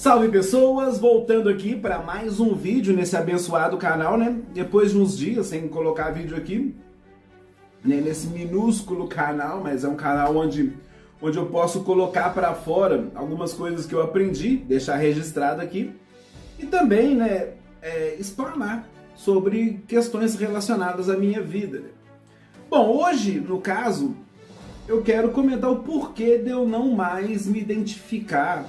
Salve pessoas, voltando aqui para mais um vídeo nesse abençoado canal, né? Depois de uns dias sem colocar vídeo aqui, né? Nesse minúsculo canal, mas é um canal onde eu posso colocar para fora algumas coisas que eu aprendi, deixar registrado aqui e também, né, explanar sobre questões relacionadas à minha vida, né? Bom, hoje, no caso, eu quero comentar o porquê de eu não mais me identificar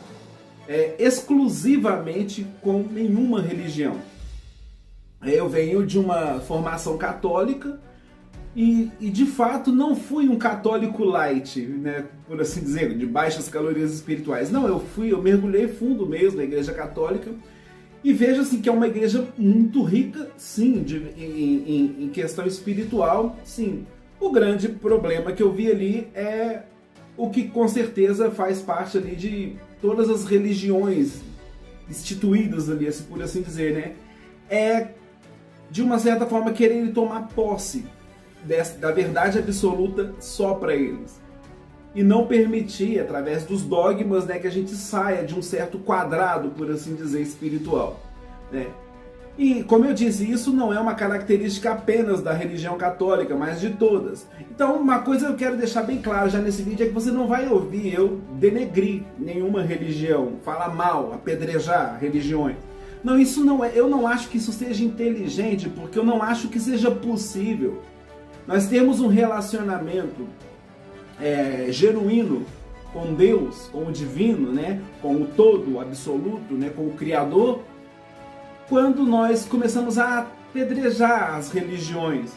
exclusivamente com nenhuma religião. Eu venho de uma formação católica e de fato não fui um católico light, né, por assim dizer, de baixas calorias espirituais. Não, eu mergulhei fundo mesmo na Igreja Católica e vejo assim que é uma igreja muito rica, sim, em questão espiritual, sim. O grande problema que eu vi ali é o que com certeza faz parte ali de todas as religiões instituídas ali, por assim dizer, né? É, de uma certa forma, quererem tomar posse da verdade absoluta só para eles. E não permitir, através dos dogmas, né, que a gente saia de um certo quadrado, por assim dizer, espiritual, né? E, como eu disse, isso não é uma característica apenas da religião católica, mas de todas. Então, uma coisa eu quero deixar bem claro já nesse vídeo é que você não vai ouvir eu denegrir nenhuma religião, falar mal, apedrejar religiões. Não, isso não é. Eu não acho que isso seja inteligente, porque eu não acho que seja possível nós termos um relacionamento genuíno com Deus, com o divino, né, com o todo, o absoluto, né, com o Criador, quando nós começamos a apedrejar as religiões.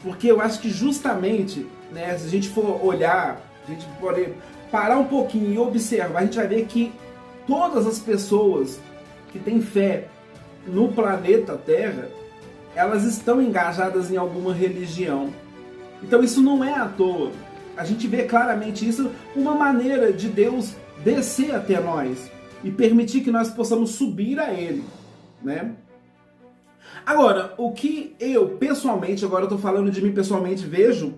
Porque eu acho que justamente, né, se a gente for olhar, a gente pode parar um pouquinho e observar, a gente vai ver que todas as pessoas que têm fé no planeta Terra, elas estão engajadas em alguma religião. Então isso não é à toa. A gente vê claramente isso, uma maneira de Deus descer até nós e permitir que nós possamos subir a Ele, né? Agora, o que eu pessoalmente, agora eu estou falando de mim pessoalmente,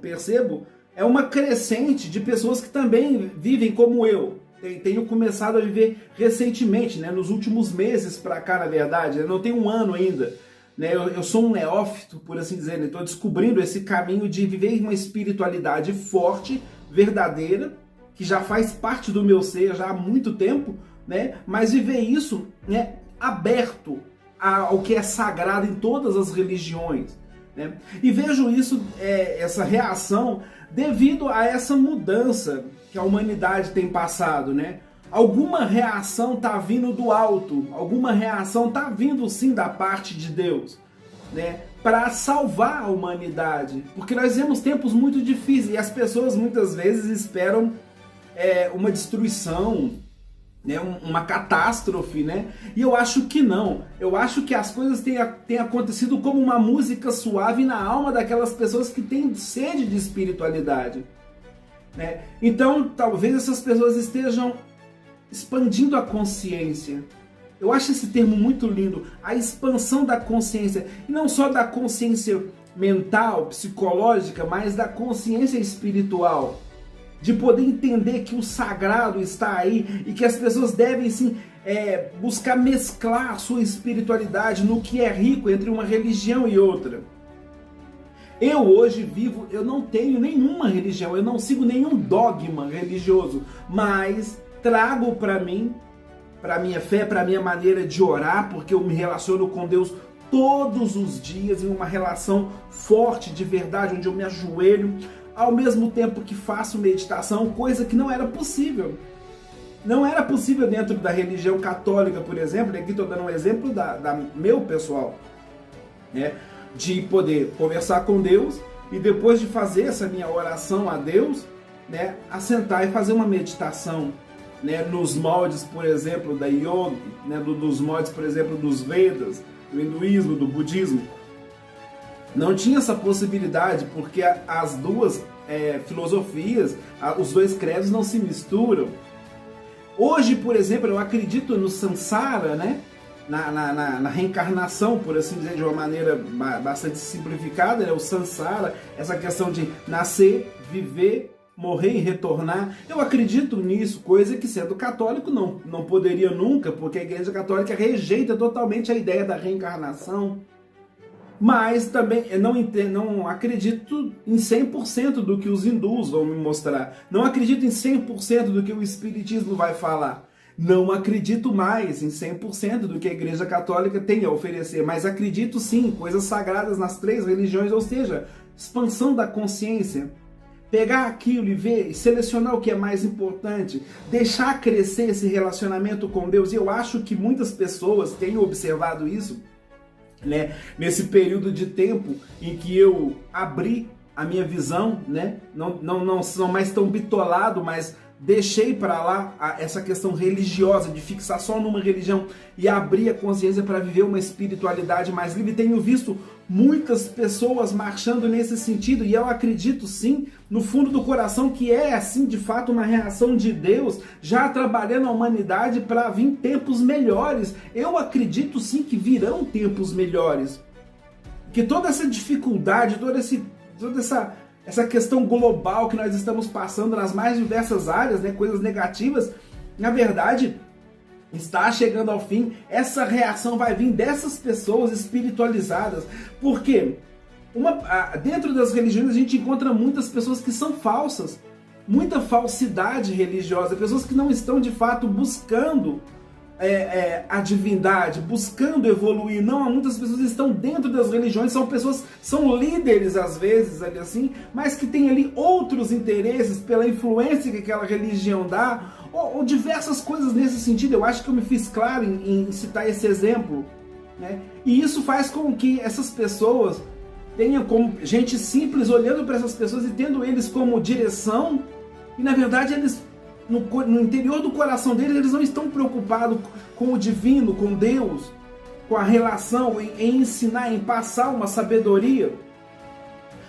percebo, é uma crescente de pessoas que também vivem como eu. Tenho começado a viver recentemente, né, nos últimos meses para cá, na verdade. Eu não tenho um ano ainda, né? Eu sou um neófito, por assim dizer, né? Estou descobrindo esse caminho de viver uma espiritualidade forte, verdadeira, que já faz parte do meu ser já há muito tempo, né? Mas viver isso, né, aberto ao que é sagrado em todas as religiões, né? E vejo isso, essa reação, devido a essa mudança que a humanidade tem passado, né? Alguma reação está vindo do alto, alguma reação está vindo sim da parte de Deus, né? Para salvar a humanidade, porque nós vemos tempos muito difíceis e as pessoas muitas vezes esperam uma destruição, né, uma catástrofe, né? E eu acho que não. Eu acho que as coisas têm acontecido como uma música suave na alma daquelas pessoas que têm sede de espiritualidade, né? Então, talvez essas pessoas estejam expandindo a consciência. Eu acho esse termo muito lindo, a expansão da consciência, e não só da consciência mental, psicológica, mas da consciência espiritual. De poder entender que o sagrado está aí e que as pessoas devem sim buscar mesclar a sua espiritualidade no que é rico entre uma religião e outra. Eu hoje vivo, eu não tenho nenhuma religião, eu não sigo nenhum dogma religioso, mas trago para mim, para minha fé, para minha maneira de orar, porque eu me relaciono com Deus todos os dias em uma relação forte de verdade, onde eu me ajoelho, ao mesmo tempo que faço meditação, coisa que não era possível. Não era possível dentro da religião católica, por exemplo, e aqui estou dando um exemplo da meu pessoal, né? De poder conversar com Deus e depois de fazer essa minha oração a Deus, né, assentar e fazer uma meditação, né, nos moldes, por exemplo, da yoga, né, dos moldes, por exemplo, dos Vedas, do hinduísmo, do budismo. Não tinha essa possibilidade, porque as duas filosofias, os dois credos não se misturam. Hoje, por exemplo, eu acredito no samsara, né? Na reencarnação, por assim dizer, de uma maneira bastante simplificada, né? O samsara, essa questão de nascer, viver morrer e retornar. Eu acredito nisso, coisa que, sendo católico, não poderia nunca, porque a Igreja Católica rejeita totalmente a ideia da reencarnação. Mas também eu não acredito em 100% do que os hindus vão me mostrar. Não acredito em 100% do que o Espiritismo vai falar. Não acredito mais em 100% do que a Igreja Católica tem a oferecer, mas acredito sim em coisas sagradas nas 3 religiões, ou seja, expansão da consciência. Pegar aquilo e ver, e selecionar o que é mais importante, deixar crescer esse relacionamento com Deus. E eu acho que muitas pessoas têm observado isso, né, nesse período de tempo em que eu abri a minha visão, né, não sou mais tão bitolado, mas deixei para lá essa questão religiosa, de fixar só numa religião e abrir a consciência para viver uma espiritualidade mais livre. Tenho visto muitas pessoas marchando nesse sentido e eu acredito sim, no fundo do coração, que é assim de fato uma reação de Deus já trabalhando a humanidade para vir tempos melhores. Eu acredito sim que virão tempos melhores, que toda essa dificuldade, toda essa questão global que nós estamos passando nas mais diversas áreas, né, coisas negativas, na verdade está chegando ao fim. Essa reação vai vir dessas pessoas espiritualizadas, porque dentro das religiões a gente encontra muitas pessoas que são falsas, muita falsidade religiosa, pessoas que não estão de fato buscando a divindade, buscando evoluir. Não, muitas pessoas estão dentro das religiões, são líderes às vezes, ali assim, mas que têm ali outros interesses pela influência que aquela religião dá, ou diversas coisas nesse sentido. Eu acho que eu me fiz claro em citar esse exemplo, né? E isso faz com que essas pessoas tenham como gente simples olhando para essas pessoas e tendo eles como direção, e na verdade eles no interior do coração deles, eles não estão preocupados com o divino, com Deus, com a relação, em ensinar, em passar uma sabedoria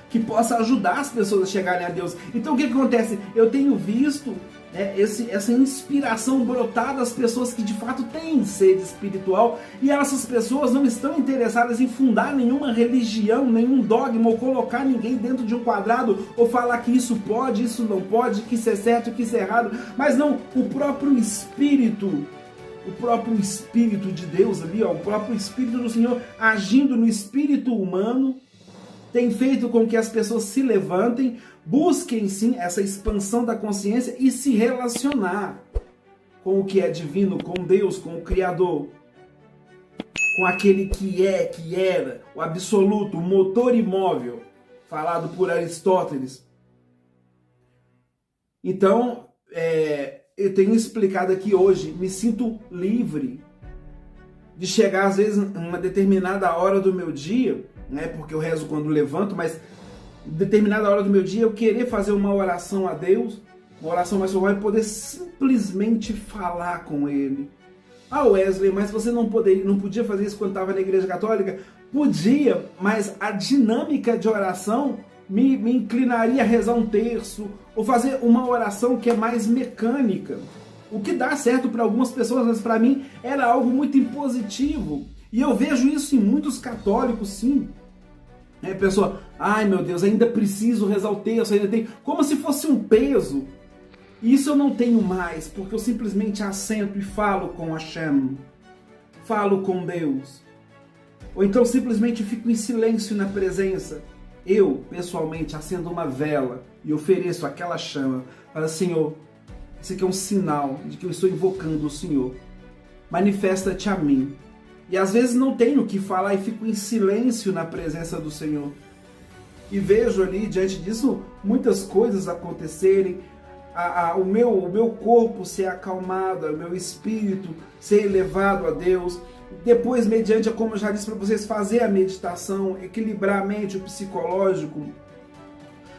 que possa ajudar as pessoas a chegarem a Deus. Então o que acontece? Eu tenho visto, né, essa inspiração brotar das pessoas que de fato têm sede espiritual, e essas pessoas não estão interessadas em fundar nenhuma religião, nenhum dogma, ou colocar ninguém dentro de um quadrado, ou falar que isso pode, isso não pode, que isso é certo, que isso é errado, mas não, o próprio Espírito de Deus ali, ó, o próprio Espírito do Senhor agindo no espírito humano, tem feito com que as pessoas se levantem, busquem sim essa expansão da consciência e se relacionar com o que é divino, com Deus, com o Criador, com aquele que é, que era, o absoluto, o motor imóvel, falado por Aristóteles. Então, eu tenho explicado aqui hoje, me sinto livre de chegar às vezes em uma determinada hora do meu dia, né, porque eu rezo quando levanto, mas em determinada hora do meu dia eu querer fazer uma oração a Deus, uma oração mais formal, e poder simplesmente falar com Ele. Ah, Wesley, mas você não podia fazer isso quando estava na Igreja Católica? Podia, mas a dinâmica de oração me inclinaria a rezar um terço, ou fazer uma oração que é mais mecânica. O que dá certo para algumas pessoas, mas para mim era algo muito impositivo. E eu vejo isso em muitos católicos, sim. A pessoa, ai meu Deus, ainda preciso rezar o terço, ainda tem... Como se fosse um peso. E isso eu não tenho mais, porque eu simplesmente assento e falo com Hashem. Falo com Deus. Ou então simplesmente fico em silêncio na presença. Eu, pessoalmente, acendo uma vela e ofereço aquela chama para Senhor. Esse aqui é um sinal de que eu estou invocando o Senhor. Manifesta-te a mim. E às vezes não tenho o que falar e fico em silêncio na presença do Senhor. E vejo ali, diante disso, muitas coisas acontecerem. O meu corpo ser acalmado, o meu espírito ser elevado a Deus. Depois, mediante, como eu já disse para vocês, fazer a meditação, equilibrar a mente, o psicológico.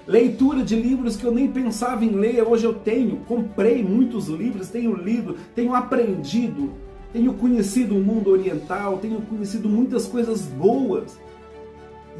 Leitura de livros que eu nem pensava em ler, hoje eu comprei muitos livros, tenho lido, tenho aprendido, tenho conhecido o mundo oriental, tenho conhecido muitas coisas boas.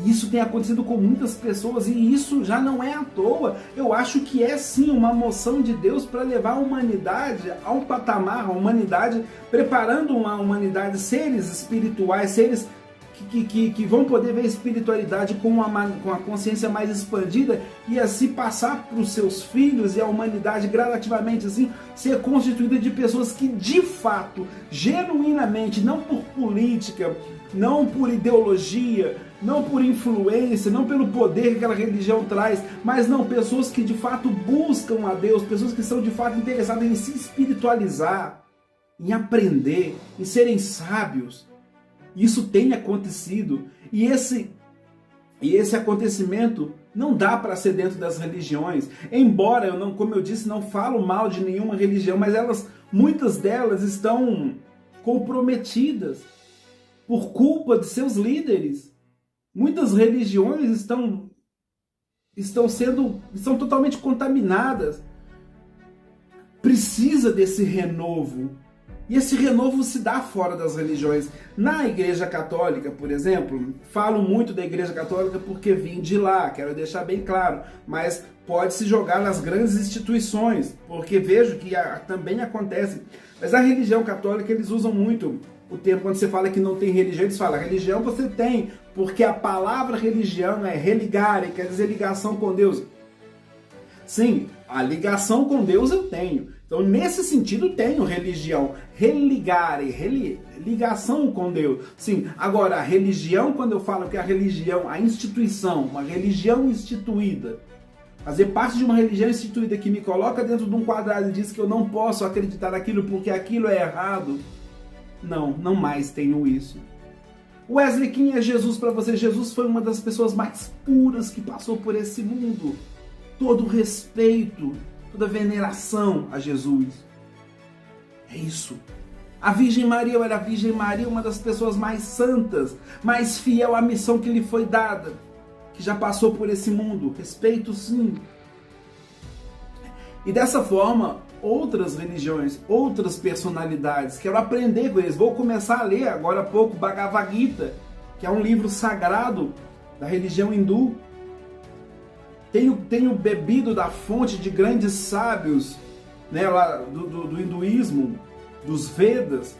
E isso tem acontecido com muitas pessoas, e isso já não é à toa. Eu acho que é sim uma moção de Deus para levar a humanidade a um patamar, a humanidade, preparando uma humanidade, seres espirituais, seres que vão poder ver a espiritualidade com a consciência mais expandida e assim passar para os seus filhos e a humanidade gradativamente assim ser constituída de pessoas que de fato, genuinamente, não por política, não por ideologia, não por influência, não pelo poder que aquela religião traz, mas não, pessoas que de fato buscam a Deus, pessoas que são de fato interessadas em se espiritualizar, em aprender, em serem sábios. Isso tem acontecido e esse acontecimento não dá para ser dentro das religiões, embora eu não, como eu disse, não falo mal de nenhuma religião, mas muitas delas estão comprometidas por culpa de seus líderes. Muitas religiões estão totalmente contaminadas. Precisa desse renovo. E esse renovo se dá fora das religiões. Na Igreja Católica, por exemplo, falo muito da Igreja Católica porque vim de lá, quero deixar bem claro, mas pode-se jogar nas grandes instituições, porque vejo que também acontece. Mas a religião católica, eles usam muito o termo, quando você fala que não tem religião, eles falam, religião você tem, porque a palavra religião é religare, quer dizer ligação com Deus. Sim, a ligação com Deus eu tenho. Então, nesse sentido, tenho religião. Religare, ligação com Deus. Sim, agora, a religião, quando eu falo que a religião, a instituição, uma religião instituída, fazer parte de uma religião instituída que me coloca dentro de um quadrado e diz que eu não posso acreditar naquilo porque aquilo é errado, não mais tenho isso. Wesley, quem é Jesus para você? Jesus foi uma das pessoas mais puras que passou por esse mundo. Todo respeito, toda veneração a Jesus. É isso. A Virgem Maria, era a Virgem Maria, uma das pessoas mais santas, mais fiel à missão que lhe foi dada, que já passou por esse mundo. Respeito, sim. E dessa forma, outras religiões, outras personalidades, quero aprender com eles. Vou começar a ler agora há pouco Bhagavad Gita, que é um livro sagrado da religião hindu. Tenho bebido da fonte de grandes sábios, né, lá do hinduísmo, dos Vedas.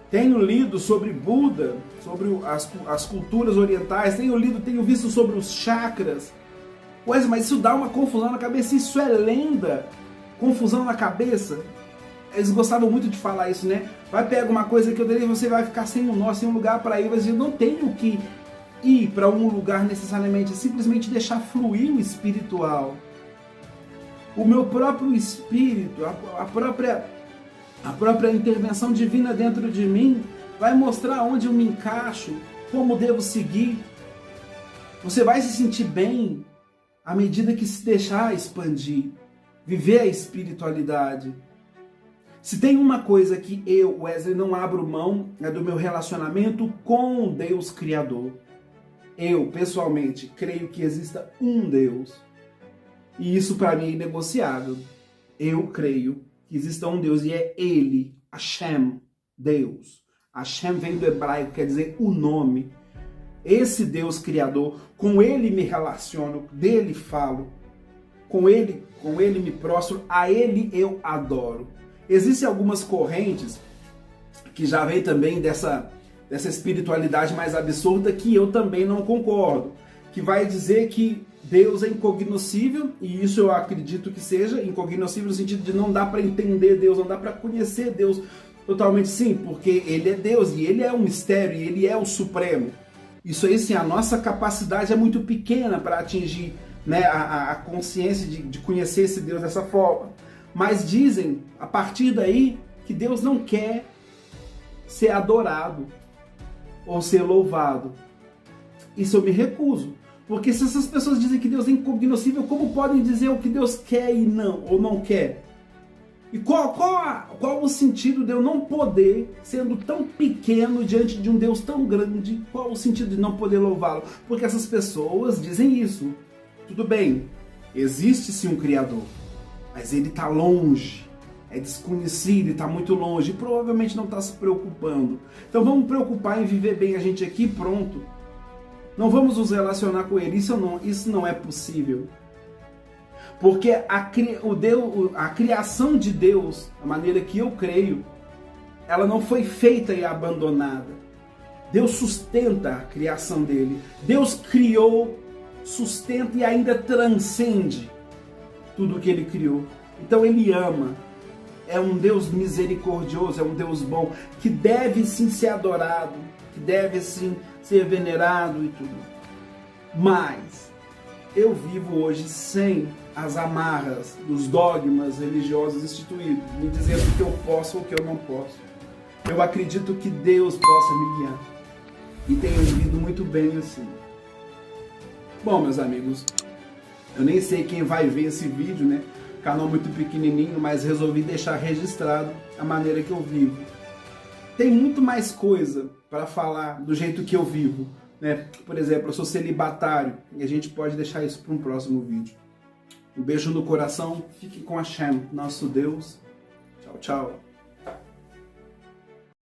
Tenho lido sobre Buda, sobre as culturas orientais. Tenho visto sobre os chakras. Mas isso dá uma confusão na cabeça. Isso é lenda. Confusão na cabeça. Eles gostavam muito de falar isso, né? Vai pegar uma coisa que eu dei e você vai ficar sem um nó, sem um lugar para ir. Mas eu não tenho que ir para um lugar necessariamente, é simplesmente deixar fluir o espiritual. O meu próprio espírito, a própria intervenção divina dentro de mim vai mostrar onde eu me encaixo, como devo seguir. Você vai se sentir bem à medida que se deixar expandir, viver a espiritualidade. Se tem uma coisa que eu, Wesley, não abro mão, é do meu relacionamento com Deus Criador. Eu, pessoalmente, creio que exista um Deus. E isso para mim é inegociável. Eu creio que exista um Deus e é Ele, Hashem, Deus. Hashem vem do hebraico, quer dizer o nome. Esse Deus Criador, com Ele me relaciono, dele falo. Com Ele me prostro, a Ele eu adoro. Existem algumas correntes que já vem também dessa espiritualidade mais absurda que eu também não concordo, que vai dizer que Deus é incognoscível, e isso eu acredito que seja incognoscível no sentido de não dá para entender Deus, não dá para conhecer Deus totalmente, sim, porque Ele é Deus e Ele é um mistério e Ele é o Supremo. Isso aí sim, a nossa capacidade é muito pequena para atingir, né, a consciência de conhecer esse Deus dessa forma. Mas dizem, a partir daí, que Deus não quer ser adorado ou ser louvado. Isso eu me recuso. Porque se essas pessoas dizem que Deus é incognoscível, como podem dizer o que Deus quer e não, ou não quer? E qual o sentido de eu não poder, sendo tão pequeno diante de um Deus tão grande, qual o sentido de não poder louvá-lo? Porque essas pessoas dizem isso. Tudo bem, existe sim um Criador, mas ele está longe. É desconhecido e está muito longe e provavelmente não está se preocupando. Então vamos preocupar em viver bem a gente aqui, pronto. Não vamos nos relacionar com Ele, isso não é possível. Porque a criação de Deus, a maneira que eu creio, ela não foi feita e abandonada. Deus sustenta a criação dele. Deus criou, sustenta e ainda transcende tudo o que ele criou. Então ele ama. É um Deus misericordioso, é um Deus bom, que deve sim ser adorado, que deve sim ser venerado e tudo. Mas eu vivo hoje sem as amarras dos dogmas religiosos instituídos, me dizendo o que eu posso ou o que eu não posso. Eu acredito que Deus possa me guiar. E tenho vivido muito bem assim. Bom, meus amigos, eu nem sei quem vai ver esse vídeo, né? Canal muito pequenininho, mas resolvi deixar registrado a maneira que eu vivo. Tem muito mais coisa para falar do jeito que eu vivo, né? Por exemplo, eu sou celibatário e a gente pode deixar isso para um próximo vídeo. Um beijo no coração, fique com Hashem, nosso Deus. Tchau, tchau.